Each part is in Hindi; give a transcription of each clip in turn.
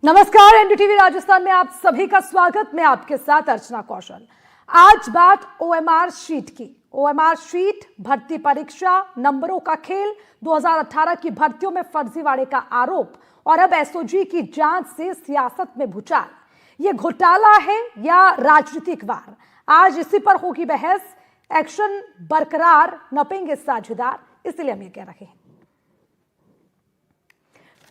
नमस्कार, एनडीटीवी राजस्थान में आप सभी का स्वागत। मैं आपके साथ अर्चना कौशल। आज बात ओएमआर शीट की। ओएमआर शीट, भर्ती परीक्षा, नंबरों का खेल, 2018 की भर्तियों में फर्जीवाड़े का आरोप और अब एसओजी की जांच से सियासत में भूचाल। ये घोटाला है या राजनीतिक वार? आज इसी पर होगी बहस। एक्शन बरकरार, नपेंगे साझेदार, इसलिए हम ये कह रहे हैं।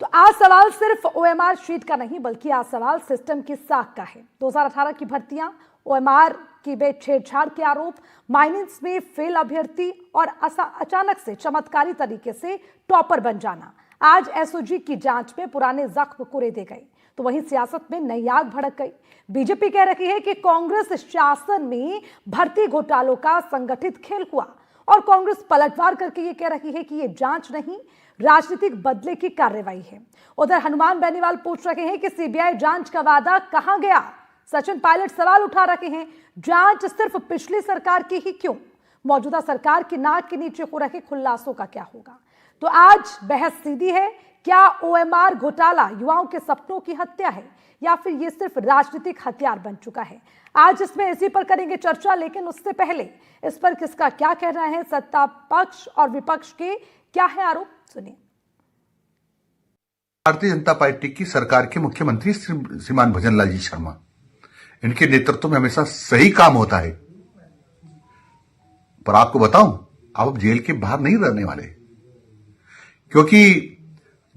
तो आज सवाल सिर्फ ओएमआर शीट का नहीं, बल्कि आज सवाल सिस्टम की साख का है। 2018 की भर्तियां, ओएमआर की में छेड़छाड़ के आरोप, माइनिंग्स में फेल अभ्यर्थी और अचानक से चमत्कारी तरीके से टॉपर बन जाना। आज एसओजी की जांच में पुराने जख्म कुरेदे गए, तो वहीं सियासत में नई आग भड़क गई। बीजेपी कह रही है कि कांग्रेस शासन में भर्ती घोटालों का संगठित खेल हुआ और कांग्रेस पलटवार करके ये कह रही है कि ये जांच नहीं, राजनीतिक बदले की कार्रवाई है। उधर हनुमान बेनीवाल पूछ रहे हैं कि सीबीआई जांच का वादा कहां गया? सचिन पायलट सवाल उठा रहे हैं, जांच सिर्फ पिछली सरकार की ही क्यों? मौजूदा सरकार की नाक के नीचे हो रहे खुलासों का क्या होगा? तो आज बहस सीधी है, क्या ओएमआर घोटाला युवाओं के सपनों की हत्या है या फिर ये सिर्फ राजनीतिक हथियार बन चुका है? आज इसमें इसी पर करेंगे चर्चा, लेकिन उससे पहले इस पर किसका क्या कहना है, सत्ता पक्ष और विपक्ष के क्या है आरोप, सुनिए। भारतीय जनता पार्टी की सरकार के मुख्यमंत्री श्रीमान भजनलाल जी शर्मा, इनके नेतृत्व में हमेशा सही काम होता है। पर आपको बताऊं, आप अब जेल के बाहर नहीं रहने वाले, क्योंकि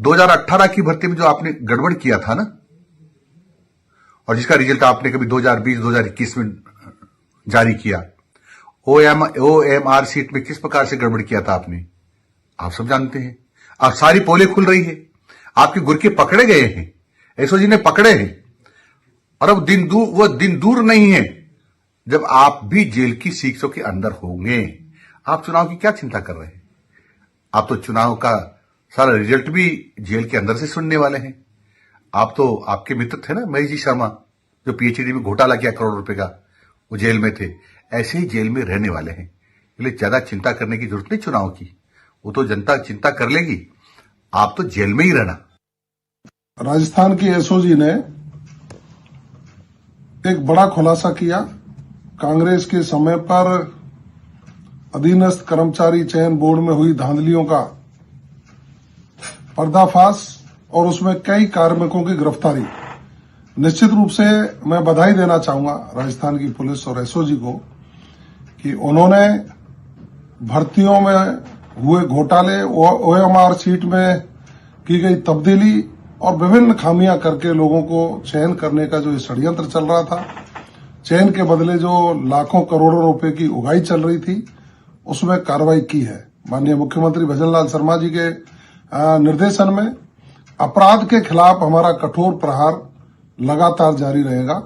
2018 की भर्ती में जो आपने गड़बड़ किया था ना, और जिसका रिजल्ट आपने कभी 2020-2021 में जारी किया, ओएमआर शीट में किस प्रकार से गड़बड़ किया था आपने, आप सब जानते हैं। अब सारी पोलें खुल रही है, आपके गुरके पकड़े गए हैं, एसओजी ने पकड़े हैं, और अब वो दिन दूर नहीं है जब आप भी जेल की सीखों के अंदर होंगे। आप चुनाव की क्या चिंता कर रहे हैं? आप तो चुनाव का सारा रिजल्ट भी जेल के अंदर से सुनने वाले हैं। आप तो, आपके मित्र थे ना महेश जी शर्मा, जो पीएचडी में घोटाला किया करोड़ रुपए का, वो जेल में थे, ऐसे ही जेल में रहने वाले हैं। इसलिए ज्यादा चिंता करने की जरूरत नहीं चुनाव की, वो तो जनता चिंता कर लेगी, आप तो जेल में ही रहना। राजस्थान की एसओजी ने एक बड़ा खुलासा किया। कांग्रेस के समय पर अधीनस्थ कर्मचारी चयन बोर्ड में हुई धांधलियों का पर्दाफाश और उसमें कई कार्मिकों की गिरफ्तारी। निश्चित रूप से मैं बधाई देना चाहूंगा राजस्थान की पुलिस और एसओजी को कि उन्होंने भर्तियों में हुए घोटाले, ओएमआर शीट में की गई तब्दीली और विभिन्न खामियां करके लोगों को चयन करने का जो षड्यंत्र चल रहा था, चयन के बदले जो लाखों करोड़ों रुपए की उगाही चल रही थी, उसमें कार्रवाई की है। माननीय मुख्यमंत्री भजनलाल शर्मा जी के निर्देशन में अपराध के खिलाफ हमारा कठोर प्रहार लगातार जारी रहेगा।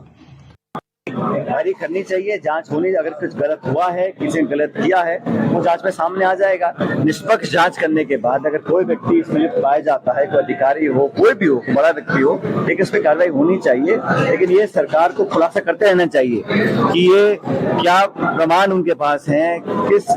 इंक्वायरी करनी चाहिए, जांच होनी, अगर कुछ गलत हुआ है, किसी ने गलत किया है, वो जांच में सामने आ जाएगा। निष्पक्ष जांच करने के बाद अगर कोई व्यक्ति इसमें लिप्त पाया जाता है, कोई अधिकारी हो, कोई भी हो, बड़ा व्यक्ति हो, लेकिन इस पर कार्रवाई होनी चाहिए। लेकिन ये सरकार को खुलासा करते रहना चाहिए कि ये क्या प्रमाण उनके पास हैं, किस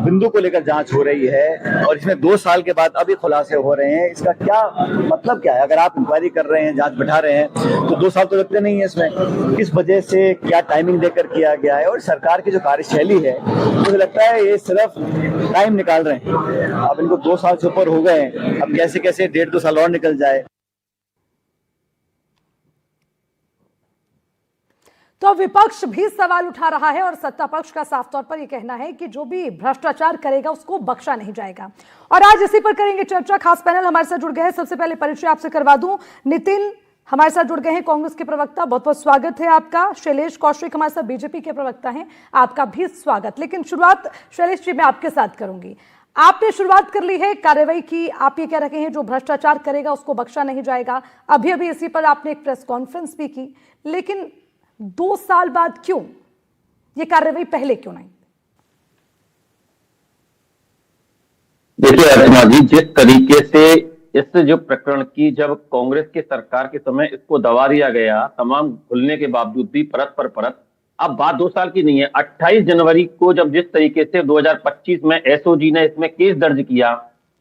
बिंदु को लेकर जांच हो रही है, और इसमें 2 साल के बाद अभी खुलासे हो रहे हैं, इसका क्या मतलब क्या है? अगर आप इंक्वायरी कर रहे हैं, जांच बैठा रहे हैं, तो 2 साल तो लगते नहीं है इसमें। किस वजह से, क्या टाइमिंग देकर किया गया है, और सरकार की जो कार्यशैली है, मुझे लगता है ये सिर्फ टाइम निकाल रहे हैं। अब इनको 2 साल से ऊपर हो गए हैं, अब कैसे कैसे 1.5-2 साल और निकल जाए। तो विपक्ष भी सवाल उठा रहा है और सत्ता पक्ष का साफ तौर पर यह कहना है कि जो भी भ्रष्टाचार करेगा उसको बख्शा नहीं जाएगा। और आज इसी पर करेंगे चर्चा। खास पैनल हमारे साथ जुड़ गए हैं। सबसे पहले परिचय आपसे करवा दूं, नितिन हमारे साथ जुड़ गए हैं, कांग्रेस के प्रवक्ता, बहुत बहुत स्वागत है आपका। शैलेश कौशिक हमारे साथ बीजेपी के प्रवक्ता हैं, आपका भी स्वागत। लेकिन शुरुआत शैलेश जी मैं आपके साथ करूंगी। आपने शुरुआत कर ली है कार्रवाई की, आप ये कह रहे हैं जो भ्रष्टाचार करेगा उसको बख्शा नहीं जाएगा। अभी अभी इसी पर आपने एक प्रेस कॉन्फ्रेंस भी की, लेकिन 2 साल बाद क्यों ये कार्रवाई, पहले क्यों नहीं? देखिए अर्चना जी, जिस तरीके से इस जो प्रकरण की जब कांग्रेस के सरकार के समय इसको दबा दिया गया, तमाम खुलने के बावजूद भी परत पर परत, अब बात 2 साल की नहीं है। 28 जनवरी को जब जिस तरीके से 2025 में एसओजी ने इसमें केस दर्ज किया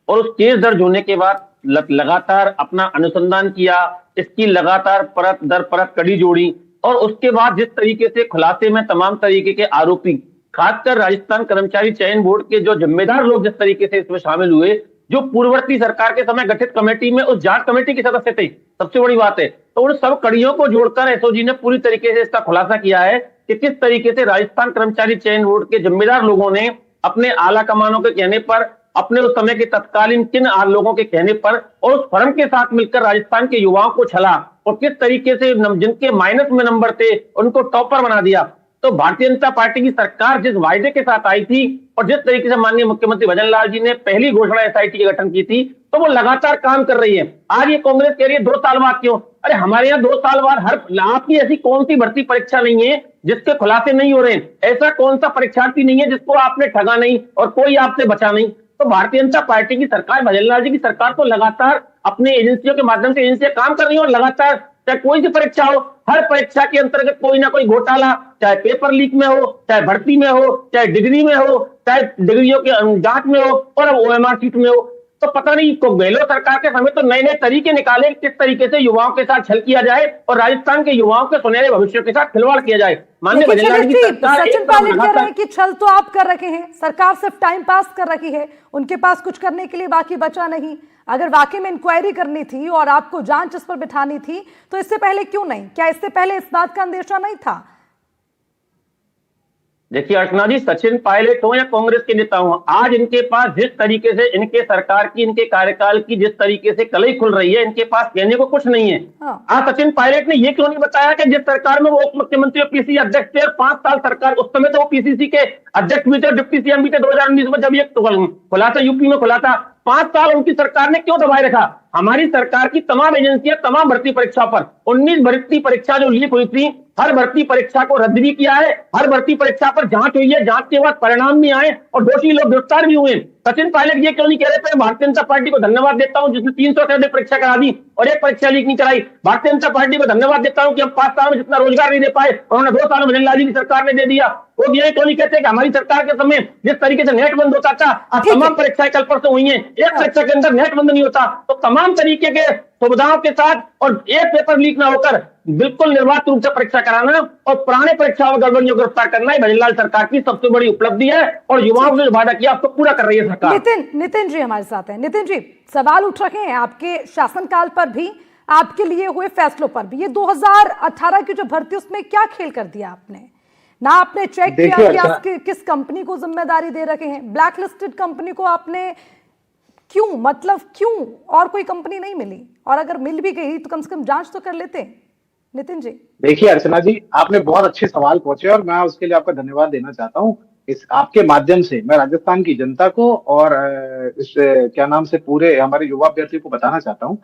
और उस केस दर्ज होने के बाद लगातार अपना अनुसंधान किया, इसकी लगातार परत दर परत कड़ी जोड़ी, और उसके बाद जिस तरीके से खुलासे में तमाम तरीके के आरोपी, खासकर राजस्थान कर्मचारी चयन बोर्ड के जो जिम्मेदार लोग जिस तरीके से इसमें शामिल हुए, जो पूर्ववर्ती सरकार के समय गठित कमेटी में उस जांच कमेटी के सदस्य थे, सबसे बड़ी बात है, तो उन सब कड़ियों को जोड़कर एसओजी ने पूरी तरीके से इसका खुलासा किया है कि किस तरीके से राजस्थान कर्मचारी चयन बोर्ड के जिम्मेदार लोगों ने अपने आला कमानों के कहने पर, अपने उस समय के तत्कालीन किन लोगों के कहने पर और उस फर्म के साथ मिलकर राजस्थान के युवाओं को छला और किस तरीके से जिनके माइनस में नंबर थे उनको टॉपर बना दिया। तो भारतीय जनता पार्टी की सरकार जिस वायदे के साथ आई थी और जिस तरीके से माननीय मुख्यमंत्री भजन लाल जी ने पहली घोषणा एसआईटी के गठन की थी, तो वो लगातार काम कर रही है। आज ये कांग्रेस कह रही है 2 साल बाद क्यों? अरे हमारे यहाँ 2 साल बाद आपकी ऐसी कौन सी भर्ती परीक्षा नहीं है जिसके खुलासे नहीं हो रहे हैं? ऐसा कौन सा परीक्षार्थी नहीं है जिसको आपने ठगा नहीं और कोई आपसे बचा नहीं? तो भारतीय जनता पार्टी की सरकार, भजन लाल जी की सरकार तो लगातार अपने एजेंसियों के माध्यम से एजेंसियां काम कर रही है और लगातार चाहे कोई सी परीक्षा हो, हर परीक्षा के अंतर्गत कोई ना कोई घोटाला, चाहे पेपर लीक में हो, चाहे भर्ती में हो, चाहे डिग्री में हो, चाहे डिग्रियों के जांच में हो और अब ओएमआर सीट में हो। तो पता नहीं गहलोत सरकार के समय तो नए नए तरीके निकाले किस तरीके से युवाओं के साथ छल किया जाए और राजस्थान के युवाओं के सुनहरे भविष्य के साथ खिलवाड़ किया जाए। माननीय भजन लाल जी की सरकार सचिन पायलट कह रहे हैं कि छल तो आप कर रखे हैं, सरकार सिर्फ टाइम पास कर रखी है, उनके पास कुछ करने के लिए बाकी बचा नहीं। अगर वाकई में इंक्वायरी करनी थी और आपको जांच इस पर बिठानी थी तो इससे पहले क्यों नहीं? क्या इससे पहले इस बात का अंदेशा नहीं था? देखिए अर्चना जी, सचिन पायलट हो या कांग्रेस के नेता हो, आज इनके पास जिस तरीके से इनके सरकार की, इनके कार्यकाल की जिस तरीके से कलई खुल रही है, इनके पास कहने को कुछ नहीं है। आज सचिन पायलट ने यह क्यों नहीं बताया कि जिस सरकार में वो उप मुख्यमंत्री और पीसीसी अध्यक्ष थे और 5 साल सरकार, उस समय तो वो पीसीसी के अध्यक्ष भी थे, डिप्टी सीएम भी थे 2019 में जब ये खुलासा यूपी में खुला था, 5 साल उनकी सरकार ने क्यों दबाए रखा? हमारी सरकार की तमाम एजेंसियां तमाम भर्ती परीक्षा पर 19 भर्ती परीक्षा जो लीक हुई थी, हर भर्ती परीक्षा को रद्द भी किया है, हर भर्ती परीक्षा पर जांच हुई है, जांच के बाद परिणाम भी आए और दोषी लोग गिरफ्तार भी हुए। सचिन पायलट ये क्यों नहीं कह रहे थे? भारतीय जनता पार्टी को धन्यवाद देता हूं जिसने 300 से अधिक परीक्षा करा दी और एक परीक्षा लीक नहीं कराई। भारतीय जनता पार्टी को धन्यवाद देता हूं कि हम 5 साल में जितना रोजगार नहीं दे पाए उन्होंने 2 साल में भजन लाल जी की सरकार ने दे दिया। वो ये क्यों नहीं कहते कि हमारी सरकार के समय जिस तरीके से नेट बंद होता था, अब तमाम परीक्षाएं कल परसों हुई हैं, एक परीक्षा के अंदर नेट बंद नहीं होता, तो तमाम तरीके के सुविधाओं के साथ और एक पेपर लीक ना होकर बिल्कुल निर्बाध रूप से परीक्षा कराना और पुराने परीक्षाओं में गड़बड़ियों को गिरफ्तार करना ही भजन लाल सरकार की सबसे बड़ी उपलब्धि है और युवाओं ने जो वादा किया उसको पूरा कर रही है सरकार। नितिन जी हमारे साथ हैं। नितिन जी, सवाल उठ रखे हैं आपके शासनकाल पर भी, आपके लिए हुए फैसलों पर भी। ये 2018 की जो भर्ती, उसमें क्या खेल कर दिया आपने? ना आपने चेक किया कि आप किस कंपनी को जिम्मेदारी दे रखे हैं, ब्लैक लिस्टेड कंपनी को आपने क्यों, मतलब क्यों? और कोई कंपनी नहीं मिली, और अगर मिल भी गई तो कम से कम जांच तो कर लेते। नितिन जी देखिए अर्चना जी, आपने बहुत अच्छे सवाल पूछे और मैं उसके लिए आपका धन्यवाद देना चाहता हूं। इस आपके माध्यम से मैं राजस्थान की जनता को और इस क्या नाम से पूरे हमारे युवा अभ्यर्थी को बताना चाहता हूं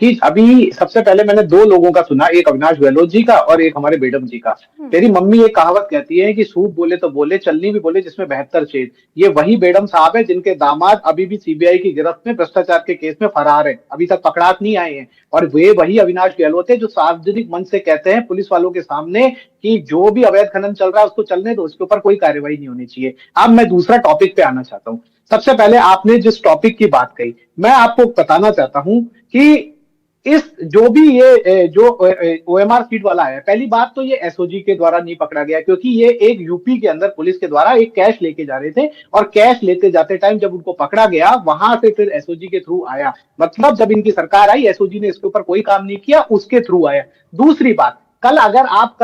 कि अभी सबसे पहले मैंने 2 लोगों का सुना, एक अविनाश गहलोत जी का और एक हमारे बेडम जी का। तेरी मम्मी एक कहावत कहती है कि सूप बोले तो बोले, चलनी भी बोले जिसमें 72 छेद। ये वही बेडम साहब है जिनके दामाद अभी भी सीबीआई की गिरफ्त में भ्रष्टाचार के केस में फरार है, अभी तक पकड़ात नहीं आए हैं। और वे वही अविनाश गहलोत है जो सार्वजनिक मंच से कहते हैं पुलिस वालों के सामने कि जो भी अवैध खनन चल रहा है उसको चलने दो, उसके ऊपर कोई कार्रवाई नहीं होनी चाहिए। अब मैं दूसरा टॉपिक पे आना चाहता हूं। सबसे पहले आपने जिस टॉपिक की बात कही, मैं आपको बताना चाहता हूं कि इस जो भी ये जो ओएमआर सीट वाला है, पहली बात तो ये एसओजी के द्वारा नहीं पकड़ा गया क्योंकि ये एक यूपी के अंदर पुलिस के द्वारा एक कैश लेके जा रहे थे और कैश लेते जाते टाइम जब उनको पकड़ा गया वहां से फिर एसओजी के थ्रू आया। मतलब जब इनकी सरकार आई एसओजी ने इसके ऊपर कोई काम नहीं किया, उसके थ्रू आया। दूसरी बात, कल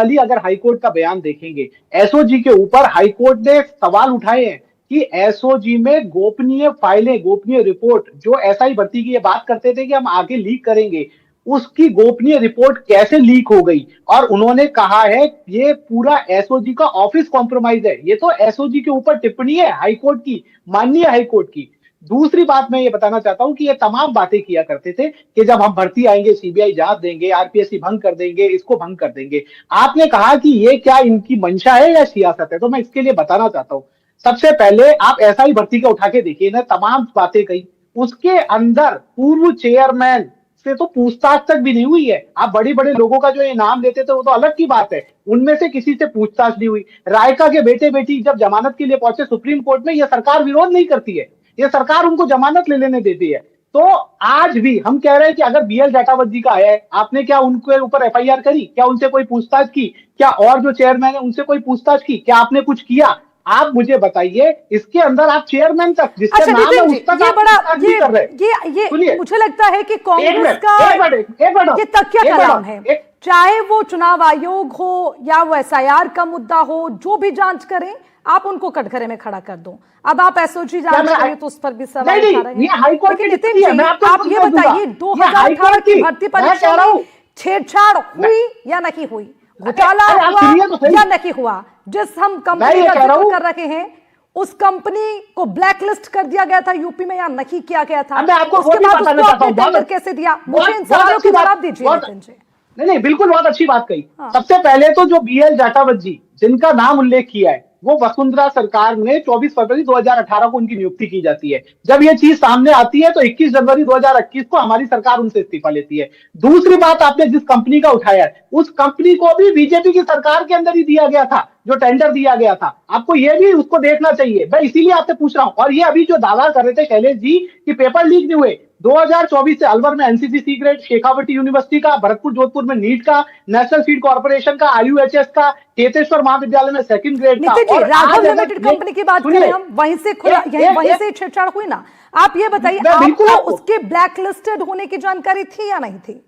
ही अगर हाईकोर्ट का बयान देखेंगे, एसओजी के ऊपर हाईकोर्ट ने सवाल उठाए हैं कि एसओजी में गोपनीय फाइलें, गोपनीय रिपोर्ट, जो एसआई भर्ती की ये बात करते थे कि हम आगे लीक करेंगे, उसकी गोपनीय रिपोर्ट कैसे लीक हो गई। और उन्होंने कहा है ये पूरा एसओजी का ऑफिस कॉम्प्रोमाइज है। ये तो एसओजी के ऊपर टिप्पणी है हाईकोर्ट की, माननीय हाईकोर्ट की। दूसरी बात मैं ये बताना चाहता हूं कि ये तमाम बातें किया करते थे कि जब हम भर्ती आएंगे सीबीआई जांच देंगे, आरपीएससी भंग कर देंगे, इसको भंग कर देंगे। आपने कहा कि ये क्या इनकी मंशा है या सियासत है, तो मैं इसके लिए बताना चाहता हूं। सबसे पहले आप एसआई भर्ती का उठा के देखिए ना, तमाम बातें कही, उसके अंदर पूर्व चेयरमैन से तो पूछताछ तक भी नहीं हुई है। आप बड़े बड़े लोगों का जो ये नाम लेते थे वो तो अलग की बात है, उनमें से किसी से पूछताछ नहीं हुई। रायका के बेटे बेटी जब जमानत के लिए पहुंचे सुप्रीम कोर्ट में, यह सरकार विरोध नहीं करती है, यह सरकार उनको जमानत ले लेने देती है। तो आज भी हम कह रहे हैं कि अगर बीएल जाटावत जी का आया है, आपने क्या उनके ऊपर एफआईआर करी? क्या उनसे कोई पूछताछ की? क्या और जो चेयरमैन है उनसे कोई पूछताछ की? क्या आपने कुछ किया? आप मुझे बताइए, इसके अंदर आप चेयरमैन तक जिसका अच्छा नाम है नितिन जी, उस तक ये आप बड़ा पूछताछ नहीं कर रहे। ये सुनिए, मुझे लगता है कि एक कांग्रेस मिनट, का एक मिनट, ये तकिया एक कलाम मिनट, है। एक- चाहे वो चुनाव आयोग हो या वो एसआईआर का मुद्दा हो, जो भी जांच करें आप उनको कटघरे में खड़ा कर दो। अब आप एसओजी क्या जांच मैं करें तो उस पर भी सवाल नहीं, उठा रहे ये हैं। हाईकोर्ट लेकिन की नितिन स्थिति है, जी, मैं आपको आप ये उत्तर दूंगा। बताइए ये 2018 हाईकोर्ट की की, भर्ती मैं कह परीक्षा रहा में हूं, छेड़छाड़ हुई या नहीं हुई, घोटाला अरे आप हुआ सुनिए तो सही। या नहीं हुआ? जिस हम मैं कंपनी ये का कह रहा जिक्र हूं, कर रहे हैं उस कंपनी को ब्लैकलिस्ट कर दिया गया था यूपी में या नहीं किया गया था? अब मैं आपको वो उसके भी बाद बताना उसको चाहता आपने हूं। टेंडर कैसे दिया? मुझे इन बहुत सवालों अच्छी के बात- जवाब दीजिए बहुत- नितिन जी। नहीं, बिल्कुल बहुत अच्छी बात कही। हाँ। सबसे पहले तो जो बीएल जाटावत जी जिनका नाम उल्लेख किया है, वो वसुंधरा सरकार में 24 फरवरी 2018 को उनकी नियुक्ति की जाती है। जब ये चीज सामने आती है तो 21 जनवरी 2021 को हमारी सरकार उनसे इस्तीफा लेती है। दूसरी बात, आपने जिस कंपनी का उठाया है, उस कंपनी को भी बीजेपी की सरकार के अंदर ही दिया गया था, जो टेंडर दिया गया था। आपको ये भी उसको देखना चाहिए। मैं इसीलिए आपसे पूछ रहा हूं। और ये अभी जो दावा कर रहे थे शैलेश जी कि पेपर लीक नहीं हुए, 2024 से अलवर में NCC C grade, Shekhawati university का, भरतपुर जोधपुर में नीट का, नेशनल फीड कॉर्पोरेशन का, आईयूएचएस का, केतेश्वर महाविद्यालय में सेकंड ग्रेड का। नितिन जी, और राघव आज लिमिटेड अगर ये- कंपनी की बात सुनिए, करें हम, वहीं से खुला वहीं से छेड़छाड़ हुई ना? आप ये बताइए, मैं बिल्कुल आपको उसके ब्लैकलिस्टेड होने की जानकारी थी या नहीं थी?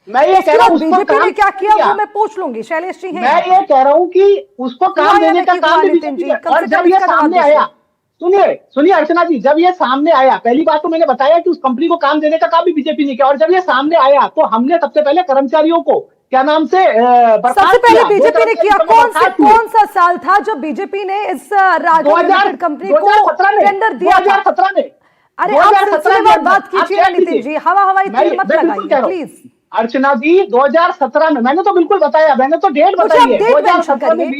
मैं ये कह रहा हूं, उसको बीजेपी ने काम क्या किया वो मैं पूछ लूंगी, शैलेश जी हैं। मैं ये कह रहा हूं कि उसको हुआ काम या देने का नहीं काम हुआ भी नितिन बीजेपी जी? ने। कम और से जब कम ये इसका जवाब सामने दीजिए। आया, सुनिए अर्चना जी, जब ये सामने आया, पहली बात तो मैंने बताया कि उस कंपनी को काम देने का काम भी बीजेपी ने किया। और जब ये सामने आया तो हमने सबसे पहले कर्मचारियों को क्या नाम से बर्खास्त सबसे पहले किया। बीजेपी ने किया। बर्खास्त हुए। कौन सा साल था जब बीजेपी ने इस राघव लिमिटेड कंपनी को 2017 में टेंडर दिया था? 2017 में। अरे आप सिलसिलेवार बात कीजिए ना नितिन जी, हवा हवाई मैं तीर मत बिल्कुल कह लगाइए रहा हूं। प्लीज। अर्चना जी, 2017 में मैंने तो बिल्कुल बताया, मैंने तो डेट मुझे बताई आप है। डेट मेंशन 2017 में करिए।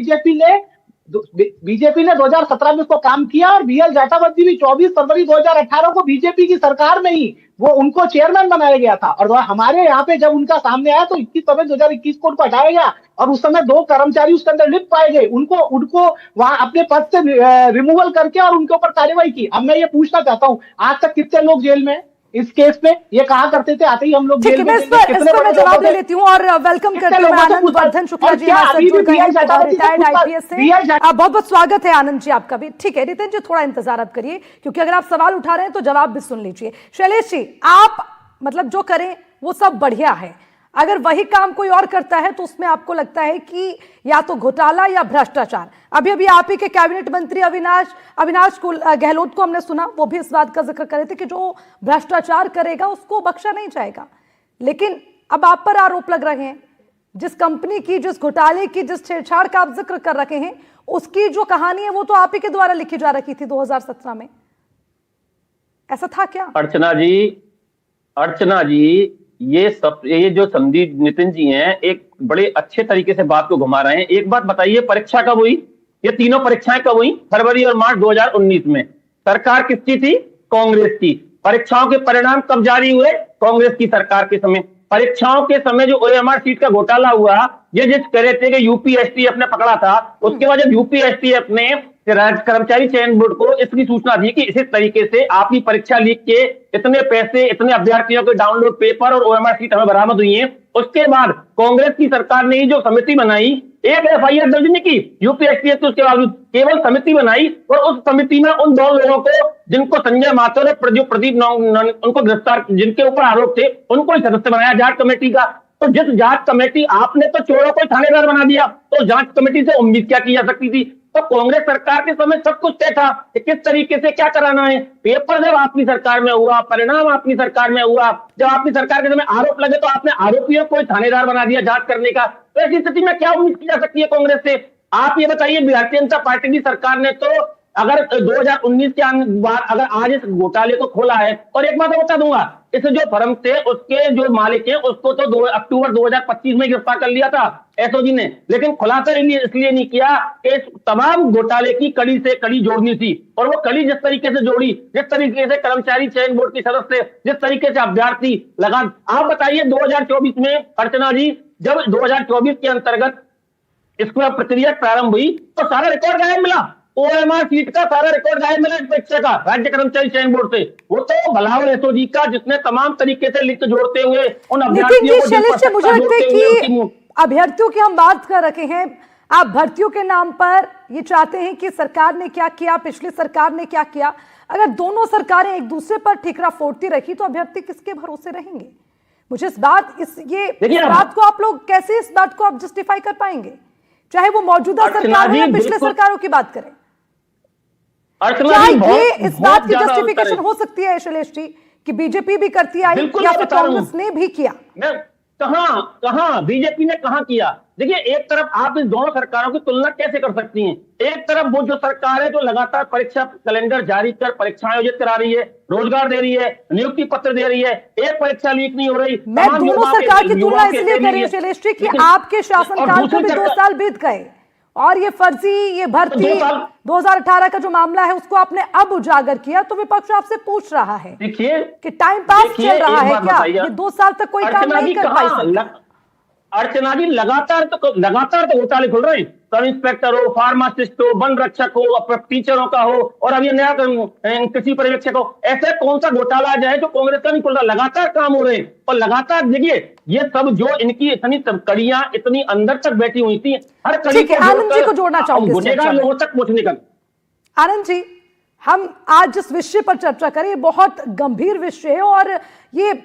बीजेपी ने 2017 में उसको काम किया। और बीएल जाटावत जी भी 24 फरवरी 2018 को बीजेपी की सरकार में ही वो उनको चेयरमैन बनाया गया था। और हमारे यहाँ पे जब उनका सामने आया तो 21 फरवरी 2021 को उनको हटाया गया। और उस समय 2 कर्मचारी उसके अंदर लिप्त पाए गए, उनको वहां अपने पद से रिमूवल करके और उनके ऊपर कार्रवाई की। अब मैं ये पूछना चाहता हूँ, आज तक कितने लोग जेल में इस केस में? ये कहा करते थे आते ही हम लोग ठीक जेल है, में मैं इस पर मैं जवाब ले लेती हूँ और वेलकम करती हूँ आनंद वर्धन शुक्ला जी हमारे साथ जुड़ गए हैं, रिटायर्ड आईपीएस से। बहुत बहुत स्वागत है आनंद जी आपका भी। ठीक है नितिन जी, थोड़ा इंतजार आप करिए, क्योंकि अगर आप सवाल उठा रहे हैं तो जवाब भी सुन लीजिए। शैलेश जी, आप मतलब जो करें वो सब बढ़िया है, अगर वही काम कोई और करता है तो उसमें आपको लगता है कि या तो घोटाला या भ्रष्टाचार। अभी अभी आप ही के कैबिनेट मंत्री अविनाश गहलोत को हमने सुना, वो भी इस बात का जिक्र कर रहे थे कि जो भ्रष्टाचार करेगा उसको बख्शा नहीं जाएगा। लेकिन अब आप पर आरोप लग रहे हैं, जिस कंपनी की, जिस घोटाले की, जिस छेड़छाड़ का आप जिक्र कर रहे हैं, उसकी जो कहानी है वो तो आप ही के द्वारा लिखी जा रही थी 2017 में। ऐसा था क्या? अर्चना जी, ये जो संदीप नितिन जी हैं, एक बड़े अच्छे तरीके से बात को घुमा रहे हैं। एक बात बताइए, परीक्षा कब हुई? ये तीनों परीक्षाएं कब हुई? फरवरी और मार्च 2019 में। सरकार किसकी थी? कांग्रेस की। परीक्षाओं के परिणाम कब जारी हुए? कांग्रेस की सरकार के समय। परीक्षाओं के समय जो ओएमआर सीट का घोटाला हुआ, ये जिस कह रहे थे कि यूपीएससीएफ ने पकड़ा था, उसके बाद जब यूपीएससीएफ ने कर्मचारी चयन बोर्ड को इसकी सूचना दी कि इसी तरीके से आपकी परीक्षा लीक के इतने पैसे, इतने अभ्यर्थियों के डाउनलोड पेपर और ओएमआर सीट हमें बरामद हुई है, उसके बाद कांग्रेस की सरकार ने जो समिति बनाई, एक एफआईआर दर्ज नहीं की यूपीएससीएफ, उसके बावजूद केवल समिति बनाई। और उस समिति में उन 2 लोगों को, जिनको संजय माथुर और प्रदीप उनको गिरफ्तार, जिनके ऊपर आरोप थे, उनको सदस्य बनाया जांच कमेटी का। तो जिस जांच कमेटी, आपने तो चोरों को थानेदार बना दिया, तो जांच कमेटी से उम्मीद क्या की जा सकती थी? तो कांग्रेस सरकार के समय सब कुछ तय था कि किस तरीके से क्या कराना है। पेपर जब आपकी सरकार में हुआ, परिणाम आपकी सरकार में हुआ, जब आपकी सरकार के समय आरोप लगे तो आपने आरोपियों को थानेदार बना दिया जांच करने का। तो ऐसी स्थिति में क्या उम्मीद की जा सकती है कांग्रेस से? आप ये बताइए, भारतीय जनता पार्टी की सरकार ने तो अगर 2019 के बाद अगर आज इस घोटाले को खोला है, और एक बात बता दूंगा, इस जो फर्म थे उसके जो मालिक हैं उसको तो 2 अक्टूबर 2025 में गिरफ्तार कर लिया था एसओजी ने, लेकिन खुलासा इसलिए नहीं किया कि इस तमाम घोटाले की कड़ी से कड़ी जोड़नी थी। और वो कड़ी जिस तरीके से जोड़ी, जिस तरीके से कर्मचारी चयन बोर्ड के सदस्य, जिस तरीके से अभ्यर्थी लगा, आप बताइए 2024 में अर्चना जी, जब 2024 के अंतर्गत इसको प्रक्रिया प्रारंभ हुई तो सारा रिकॉर्ड गायब मिला। ओएमआर सीट का सारा रिकॉर्ड गायब मिला परीक्षा का राज्य कर्मचारी चयन बोर्ड से। वो तो भलावल एसओजी का, जिसने तमाम तरीके से लिंक जोड़ते हुए उन नितिन अभ्यर्थियों जी, को शैलेश जी, मुझे लगता है कि अभ्यर्थियों की हम बात कर रखे हैं, आप भर्तियों के नाम पर ये चाहते हैं कि सरकार ने क्या किया, पिछली सरकार ने क्या किया। अगर दोनों सरकारें एक दूसरे पर ठीकरा फोड़ती रही तो अभ्यर्थी किसके भरोसे रहेंगे? मुझे इस बात को आप लोग कैसे, इस बात को आप जस्टिफाई कर पाएंगे, चाहे वो मौजूदा सरकार हो या पिछले सरकारों की बात करें? क्या ये इस बात की जस्टिफिकेशन हो सकती है शैलेश जी कि बीजेपी भी करती आई या फिर कांग्रेस ने भी किया? कहां बीजेपी ने कहां किया? देखिए, एक तरफ आप इन दोनों सरकारों की तुलना कैसे कर सकती हैं? एक तरफ वो जो सरकार है जो लगातार परीक्षा कैलेंडर जारी कर परीक्षा आयोजित करा रही है, रोजगार दे रही है, नियुक्ति पत्र दे रही है, एक परीक्षा लीक नहीं हो रही। मैं दोनों सरकार की तुलना इसलिए कर रही हूं शैलेश जी कि आपके शासनकाल को भी 2 साल बीत गए और ये फर्जी, ये भर्ती 2018 का जो मामला है उसको आपने अब उजागर किया, तो विपक्ष आपसे पूछ रहा है देखिए कि टाइम पास चल रहा है क्या? ये 2 साल तक कोई काम नहीं कर पाई। अर्चना जी, लगातार तो घोटाले खुल रहे हैं। सब इंस्पेक्टर हो, फार्मासिस्ट हो, वन रक्षक हो, टीचरों का हो, और अभी नया कृषि पर्यवेक्षक हो, ऐसे कौन सा घोटाला आ जाए जो कांग्रेस का नहीं खुल रहा? लगातार काम हो रहे हैं और लगातार देखिए ये सब जो इनकी इतनी कड़ियां इतनी अंदर तक बैठी हुई थी, हर कड़ी को आनंद जी को जोड़ना चाहूंगी गुनेगार लोगों तक पहुंचने का। आनंद जी, हम आज जिस विषय पर चर्चा करें, ये बहुत गंभीर विषय है और ये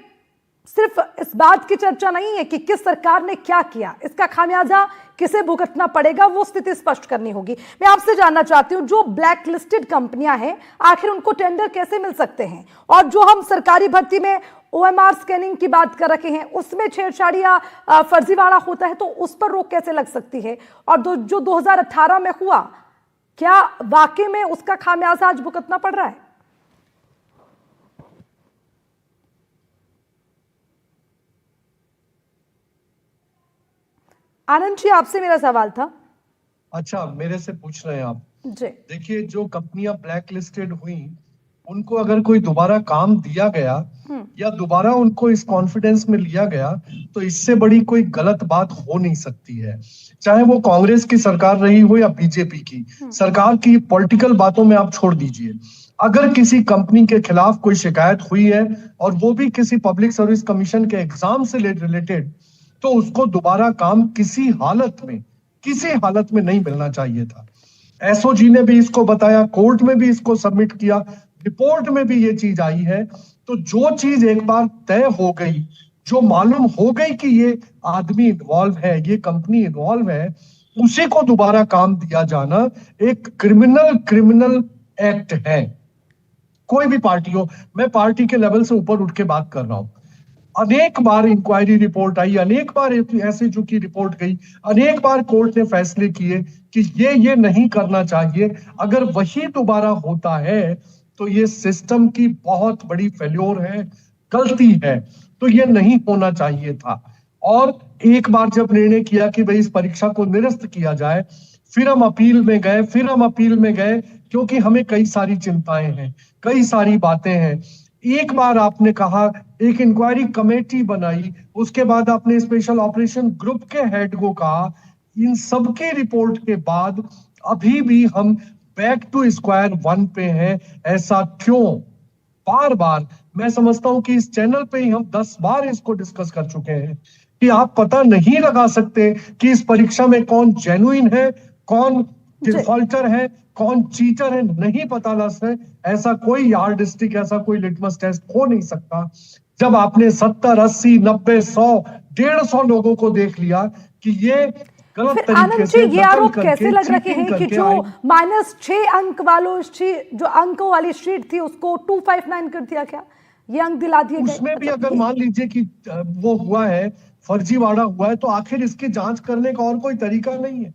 सिर्फ इस बात की चर्चा नहीं है कि किस सरकार ने क्या किया, इसका खामियाजा किसे भुगतना पड़ेगा, वो स्थिति स्पष्ट करनी होगी। मैं आपसे जानना चाहती हूं, जो ब्लैक लिस्टेड कंपनियां हैं, आखिर उनको टेंडर कैसे मिल सकते हैं? और जो हम सरकारी भर्ती में ओएमआर स्कैनिंग की बात कर रखे हैं, उसमें छेड़छाड़ी या फर्जीवाड़ा होता है तो उस पर रोक कैसे लग सकती है? और जो 2018 में हुआ, क्या वाकई में उसका खामियाजा आज भुगतना पड़ रहा है? आनंद जी, आपसे मेरा सवाल था। अच्छा, मेरे से पूछ रहे हैं आप? जी। देखिए, जो कंपनियां ब्लैक लिस्टेड हुई, उनको अगर कोई दोबारा काम दिया गया या दोबारा उनको इस कॉन्फिडेंस में लिया गया, तो इससे बड़ी कोई गलत बात हो नहीं सकती है। चाहे वो कांग्रेस की सरकार रही हो या बीजेपी की सरकार की, पॉलिटिकल बातों में आप छोड़ दीजिए। अगर किसी कंपनी के खिलाफ कोई शिकायत हुई है और वो भी किसी पब्लिक सर्विस कमीशन के एग्जाम से रिलेटेड, तो उसको दोबारा काम किसी हालत में नहीं मिलना चाहिए था। एसओजी ने भी इसको बताया, कोर्ट में भी इसको सबमिट किया, रिपोर्ट में भी ये चीज आई है। तो जो चीज एक बार तय हो गई, जो मालूम हो गई कि ये आदमी इन्वॉल्व है, ये कंपनी इन्वॉल्व है, उसी को दोबारा काम दिया जाना एक क्रिमिनल एक्ट है। कोई भी पार्टी हो, मैं पार्टी के लेवल से ऊपर उठ के बात कर रहा हूं। अनेक बार इंक्वायरी रिपोर्ट आई, अनेक बार एसएचओ की रिपोर्ट गई, अनेक बार कोर्ट ने फैसले किए कि ये नहीं करना चाहिए। अगर वही दोबारा होता है तो ये सिस्टम की बहुत बड़ी फेल्योर है, गलती है, तो ये नहीं होना चाहिए था। और एक बार जब निर्णय किया कि भाई इस परीक्षा को निरस्त किया जाए, फिर हम अपील में गए क्योंकि हमें कई सारी चिंताएं हैं, कई सारी बातें हैं। एक बार आपने कहा, एक इंक्वायरी कमेटी बनाई, उसके बाद आपने स्पेशल ऑपरेशन ग्रुप के हेड को कहा। इन सबके रिपोर्ट के बाद अभी भी हम बैक टू स्क्वायर वन पे हैं। ऐसा क्यों? बार बार मैं समझता हूं कि इस चैनल पे ही हम 10 बार इसको डिस्कस कर चुके हैं कि आप पता नहीं लगा सकते कि इस परीक्षा में कौन जेन्युइन है, कौन डिफॉल्टर है, कौन चीटर है, नहीं पता लग सकता है। ऐसा कोई यार्डस्टिक, ऐसा कोई लिटमस टेस्ट हो नहीं सकता। जब आपने 70, 80, 90, 100, 150 लोगों को देख लिया कि ये गलत तरीके से ये आरोप कैसे लग रहे हैं कि जो -6 अंक वालों जो अंकों वाली शीट थी उसको 259 कर दिया गया, ये अंक दिला दिए गए? उसमें भी अगर मान लीजिए कि वो हुआ है, फर्जीवाड़ा हुआ है, तो आखिर इसकी जांच करने का और कोई तरीका नहीं है।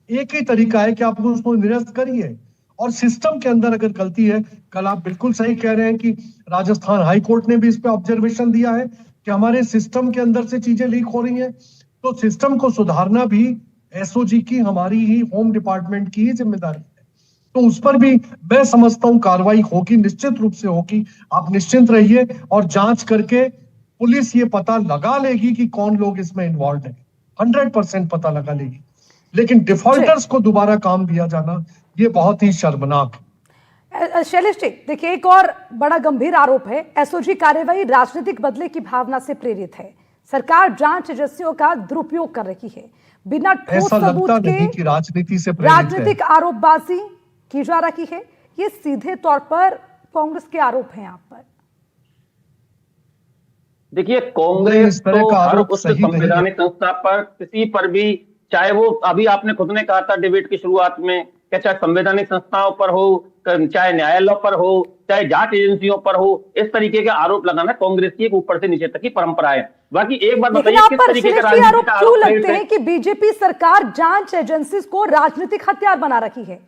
एक ही तरीका है कि आप उसको निरस्त करिए। और सिस्टम के अंदर अगर गलती है, कल आप बिल्कुल सही कह रहे हैं कि राजस्थान हाई कोर्ट ने भी इस पे ऑब्जर्वेशन दिया है कि हमारे सिस्टम के अंदर से चीजें लीक हो रही हैं। तो सिस्टम को सुधारना भी एसओजी की, हमारी ही होम डिपार्टमेंट की ही जिम्मेदारी है। तो उस पर भी मैं समझता हूं कार्रवाई होगी, निश्चित रूप से होगी। आप निश्चिंत रहिए और जांच करके पुलिस ये पता लगा लेगी कि कौन लोग इसमें इन्वॉल्व है, 100% पता लगा लेगी। लेकिन डिफॉल्टर्स को दोबारा काम दिया जाना ये बहुत ही शर्मनाक है। शैलेश जी, देखिए एक और बड़ा गंभीर आरोप है, एसओजी कार्रवाई राजनीतिक बदले की भावना से प्रेरित है। सरकार जांच एजेंसियों का दुरुपयोग कर रही है, बिना ठोस ऐसा सबूत लगता नहीं के कि राजनीति से प्रेरित है। राजनीतिक आरोपबाजी की जा रही है। ये सीधे तौर पर कांग्रेस के आरोप हैं आप पर। देखिए, कांग्रेस इस तरह तो का हर आरोप उस सही नहीं है। संवैधानिक संस्था पर, किसी पर भी, चाहे वो अभी आपने खुद ने कहा था डिबेट की शुरुआत में कि चाहे संवैधानिक संस्थाओं पर हो, चाहे न्यायालयों पर हो, चाहे जांच एजेंसियों पर हो, इस तरीके के आरोप लगाना कांग्रेस की एक ऊपर से नीचे तक की परंपरा है। बाकी एक बात लेकिन बताइए, आप किस पर तरीके के शैलेश जी आरोप राजनीतिक क्यों आरोप लगते हैं कि बीजेपी सरकार जांच एजेंसीज को राजनीतिक हथियार बना रखी है?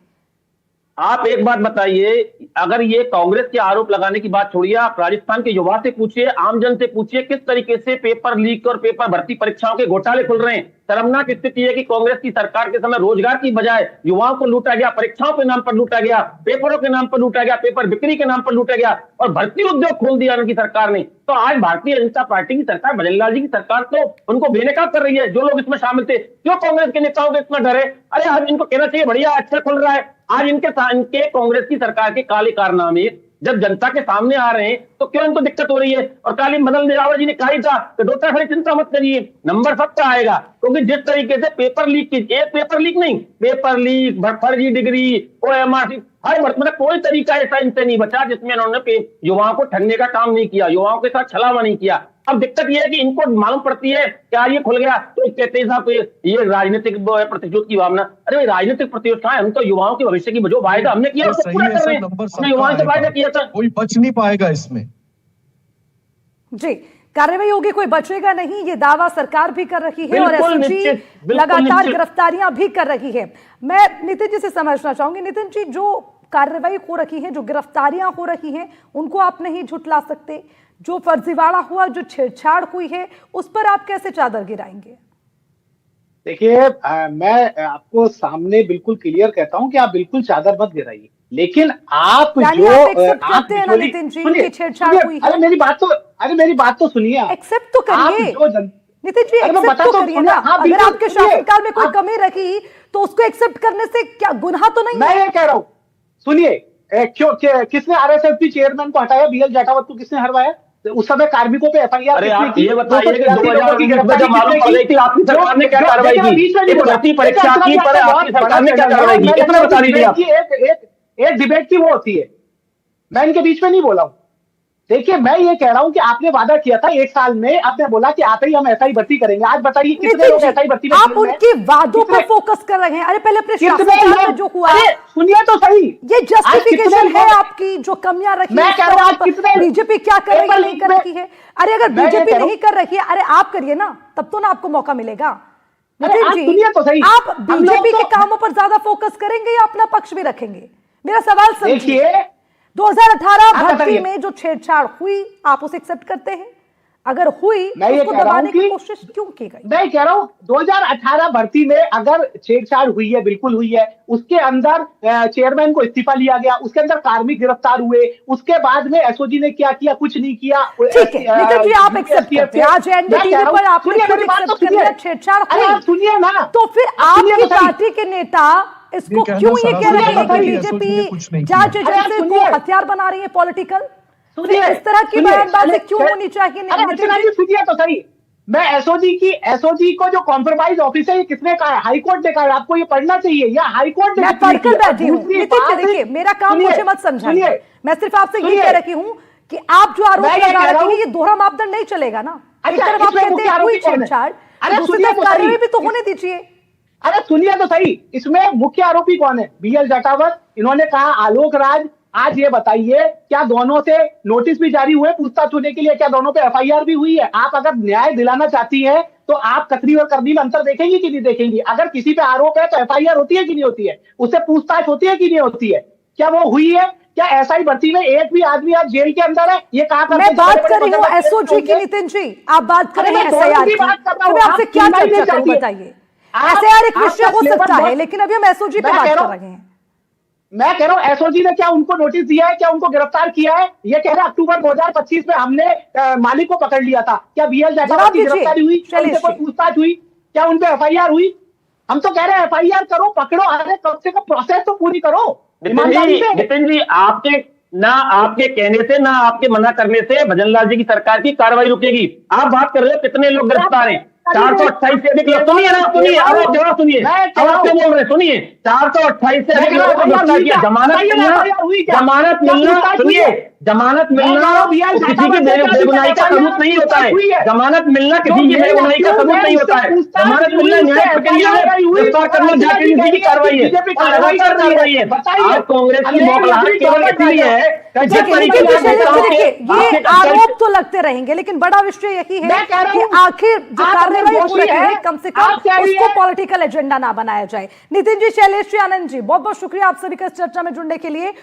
आप एक बात बताइए, अगर ये कांग्रेस के आरोप लगाने की बात छोड़िए, आप राजस्थान के युवा से पूछिए, आमजन से पूछिए, किस तरीके से पेपर लीक और पेपर भर्ती परीक्षाओं के घोटाले खुल रहे हैं। शर्मनाक स्थिति है कि कांग्रेस की सरकार के समय रोजगार की बजाय युवाओं को लूटा गया, परीक्षाओं के नाम पर लूटा गया, पेपरों के नाम पर लूटा गया, पेपर बिक्री के नाम पर लूटा गया और भर्ती उद्योग खोल दिया उनकी सरकार ने। तो आज भारतीय जनता पार्टी की सरकार, भजन लाल जी की सरकार तो उनको बेनकाब कर रही है। जो लोग इसमें शामिल थे, क्यों कांग्रेस के नेताओं को इतना डर है? अरे हम इनको कहना चाहिए बढ़िया, अच्छा खुल रहा है। आज इनके कांग्रेस की सरकार के काले कारनामे जब जनता के सामने आ रहे हैं तो क्यों इनको दिक्कत हो रही है? और काली मदन दिलावर जी ने कहा ही था कि डॉक्टर खड़ी चिंता मत करिए, नंबर सबका आएगा। क्योंकि जिस तरीके से पेपर लीक की, एक पेपर लीक नहीं, पेपर लीक, फर्जी डिग्री, ओएमआर, हर मतलब कोई तरीका ऐसा इनसे नहीं बचा जिसमें उन्होंने युवाओं को ठगने का काम नहीं किया, युवाओं के साथ छलावा नहीं किया। अब दिक्कत यह है कि इनको मालूम पड़ती है क्या ये खुल गया तो कहते हैं साहब ये राजनीतिक प्रतिशोध की भावना। अरे राजनीतिक प्रतिशोध कहां है? हम तो युवाओं के भविष्य की जो वायदा हमने किया उसको पूरा कर रहे हैं। हमने युवाओं से वायदा किया था, कोई बच नहीं पाएगा इसमें। जी, कार्रवाई होगी, कोई बचेगा नहीं, ये दावा सरकार भी कर रही है और बिल्कुल एसओजी निश्चित, बिल्कुल लगातार निश्चित। गिरफ्तारियां भी कर रही है। मैं नितिन जी से समझना चाहूंगी, नितिन जी, जो कार्रवाई हो रही है, जो गिरफ्तारियां हो रही हैं, उनको आप नहीं झुठला सकते। जो फर्जीवाड़ा हुआ, जो छेड़छाड़ हुई है, उस पर आप कैसे चादर गिराएंगे? देखिए, मैं आपको सामने बिल्कुल क्लियर कहता हूं कि आप बिल्कुल चादर मत गिराइए, लेकिन आप यानी जो आप एक्सेप्ट करते हैं ना नितिन जी कि छेड़छाड़ हुई है? अरे मेरी बात तो सुनिए। एक्सेप्ट तो करिए नितिन जी, एक्सेप्ट तो करिए ना। अगर आपके शासनकाल में कोई कमी रही तो उसको एक्सेप्ट करने से क्या गुनाह तो नहीं? मैं ये कह रहा हूं, सुनिए, क्यों किसने आरएसएफ चेयरमैन को हटाया? बीएल जाटावत को किसने हरवाया? उस समय कार्मिकों पे एफआईआर अरे आप ये बताइए कि 2019 में जब मालूम पड़ गई थी आपकी सरकार ने क्या कार्रवाई की, भर्ती परीक्षा की पर आपकी सरकार ने क्या कार्रवाई की, इतना बता दीजिए आप। एक डिबेट की वो होती है, मैं इनके बीच में नहीं बोला हूं। देखिए, मैं ये कह रहा हूं कि आपने वादा किया था 1 साल में, आपने बोला कि आते ही हम एसआई भर्ती करेंगे। आज बताइए कितने लोग एसआई भर्ती में? आप उनके वादों पर फोकस कर रहे हैं। अरे पहले अपने शासनकाल में जो हुआ, सुनिए तो सही, ये जस्टिफिकेशन है आपकी जो कमियां रखी है, बीजेपी क्या कर रही है, नहीं कर रही है। अरे अगर बीजेपी नहीं कर रही है, अरे आप करिए ना, तब तो ना आपको मौका मिलेगा। नितिन जी, आप बीजेपी के कामों पर ज्यादा फोकस करेंगे या अपना पक्ष भी रखेंगे? मेरा सवाल समझिए। 2018 भर्ती में जो छेड़छाड़ हुई, आप उसे एक्सेप्ट करते हैं? अगर हुई तो उसको दबाने की कोशिश क्यों की गई? मैं कह रहा हूं 2018 भर्ती में अगर छेड़छाड़ हुई है, बिल्कुल हुई है। उसके अंदर चेयरमैन को इस्तीफा लिया गया, उसके अंदर कार्मिक गिरफ्तार हुए, उसके बाद में एसओजी ने क्या किया? कुछ नहीं किया। ठीक है नितिन जी, आप एक्सेप्ट करते हैं। आज एनडीटीवी पर आपने खुद एक्सेप्ट कर लिया छेड़छाड़ हुई, सुनिए ना, तो फिर आपकी पार्टी के नेता इसको क्यों ये कह रहे हैं कि बीजेपी जांच एजेंसी को हथियार बना रही है पॉलिटिकल? इस तरह की बयानबाजी क्यों होनी चाहिए? सुनिए तो सही, मैं एसओजी को जो कॉम्प्रोमाइज ऑफिस है, ये किसने कहा है? हाईकोर्ट ने कहा है। आपको ये पढ़ना चाहिए, या हाईकोर्ट ने? मैं पढ़कर बैठी हूँ नितिन जी। देखिए, मेरा काम मुझे मत समझाइए, मैं सिर्फ आपसे ये कह रही हूँ कि आप जो आरोप लगा रहे हैं, ये दोहरा मापदंड नहीं चलेगा ना। एक तरफ आप कहते हैं हुई छेड़छाड़, दूसरी तरफ कार्रवाई भी तो होने दीजिए। अरे सुनिए तो सही, इसमें मुख्य आरोपी कौन है? बीएल जाटावत, इन्होंने कहा आलोक राज। आज ये बताइए, क्या दोनों से नोटिस भी जारी हुए पूछताछ होने के लिए? क्या दोनों पे एफआईआर भी हुई है? आप अगर न्याय दिलाना चाहती है तो आप कतरी और करनी में अंतर देखेंगी कि नहीं देखेंगी? अगर किसी पे आरोप है तो एफआईआर होती है कि नहीं होती है? उससे पूछताछ होती है कि नहीं होती है? क्या वो हुई है? क्या एसआई भर्ती में एक भी आदमी आज जेल के अंदर है? ये कहा मैं बात कर रही हूँ एसओजी की नितिन जी, आप बात कर रहे हैं एसआईआर की। मैं आपसे क्या चर्चा करूं बताइए? एसआईआर एक विषय हो सकता है, लेकिन अभी हम एसओजी पे बात कर रहे हैं। मैं कह रहा हूं एसओजी ने क्या उनको नोटिस दिया है? क्या उनको गिरफ्तार किया है? ये कह रहा है अक्टूबर 2025 में हमने मालिक को पकड़ लिया था। क्या बीएल जाटावत की गिरफ्तारी हुई? उनसे कोई पूछताछ हुई? क्या उनपे एफआईआर हुई? हम तो कह रहे हैं FIR करो, पकड़ो, अरे कम से कम प्रोसेस तो पूरी करो नितिन जी आपके कहने से, ना आपके मना करने से भजनलाल जी की सरकार की कार्रवाई रुकेगी। आप बात कर रहे हो कितने लोग गिरफ्तार हैं, 428 से अधिक लोग। सुनिए ना, सुनिए, अब आप जवाब सुनिए, अब आप क्या बोल रहे हैं, सुनिए। 428 से अधिक लोगों को गिरफ्तार किया। जमानत मिलना, सुनिए, जमानत मिलना किसी की बेगुनाही का सबूत नहीं होता है। जमानत मिलना किसी की बेगुनाही का सबूत नहीं होता है। जमानत मिलना न्याय प्रक्रिया है, गिरफ्तार करना जाति की कार्रवाई है, लगातार कार्रवाई है। आज कांग्रेस की बौखलाहट केवल इसीलिए है ये आरोप तो लगते रहेंगे, लेकिन बड़ा विषय यही है कि आखिर जो कार्रवाई हो रही है कम से कम उसको पॉलिटिकल एजेंडा ना बनाया जाए। नितिन जी, शैलेश जी, आनंद जी, बहुत बहुत शुक्रिया आप सभी का इस चर्चा में जुड़ने के लिए।